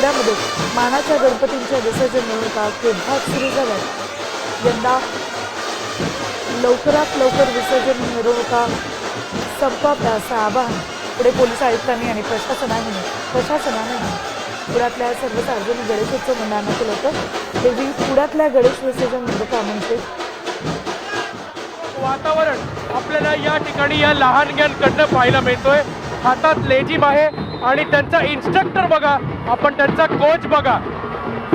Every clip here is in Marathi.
जिल्ह्यामध्ये मानाच्या गणपतींच्या विसर्जन मिरवणुका केव्हाच सुरू झाल्या। यंदा लवकरात लवकर विसर्जन मिरवणुका संपवाव्या असं आवाहन पुणे पोलीस आयुक्तांनी आणि प्रशासनाने पुण्यातल्या सर्व सार्वजनिक गणेशोत्सव मंडळांना केलं होतं। देवी पुण्यातल्या गणेश विसर्जन मिरवणुका म्हणजे वातावरण आपल्याला या ठिकाणी या लहानग्यांकडनं पाहायला मिळतोय। हातात लेझीम आहे आणि त्यांचा इन्स्ट्रक्टर बघा, आपण त्यांचा कोच बघा,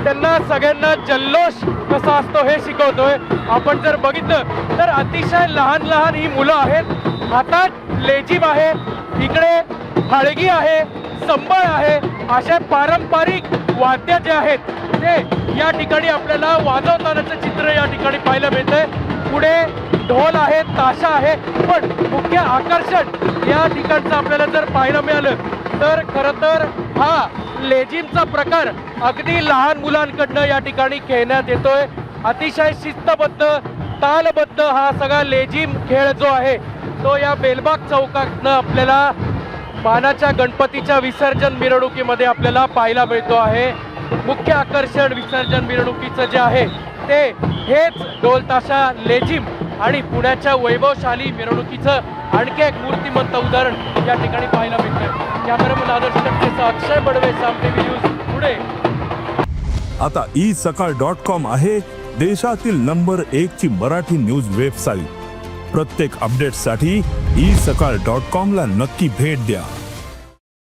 त्यांना सगळ्यांना जल्लोष कसा असतो हे शिकवतोय। आपण जर बघितलं तर अतिशय लहान लहान ही मुलं आहेत, हातात लेझीम आहे, इकडे हळगी आहे, संबळ आहे, अशा पारंपरिक वाद्य जे आहेत ते या ठिकाणी आपल्याला वाजवतानाचं चित्र या ठिकाणी पाहायला मिळतंय। पुढे ढोल आहे, ताशा आहे, पण मुख्य आकर्षण या ठिकाणचं आपल्याला जर पाहायला मिळालं तर खरं तर हा लेझीमचा प्रकार अगदी लहान मुलांकडनं या ठिकाणी खेळण्यात येतोय। अतिशय शिस्तबद्ध तालबद्ध हा सगळा लेझीम खेळ जो आहे तो या बेलबाग चौकातनं आपल्याला मानाच्या गणपतीच्या विसर्जन मिरवणुकीमध्ये आपल्याला पाहायला मिळतो आहे। मुख्य आकर्षण विसर्जन मिरवणुकीचं जे आहे ते हेच ढोल ताशा लेझीम आणि पुण्याच्या वैभवशाली मिरवणुकीचं आणखी एक मूर्तिमंत उदाहरण या ठिकाणी पाहायला मिळतंय। कॅमेरामन आदर्श टक्केसह अक्षय बडवे, साम टीव्ही न्यूज, पुणे। आता isakal.com आहे देशातील नंबर 1 ची मराठी न्यूज वेबसाईट। प्रत्येक अपडेटसाठी isakal.com ला नक्की भेट द्या।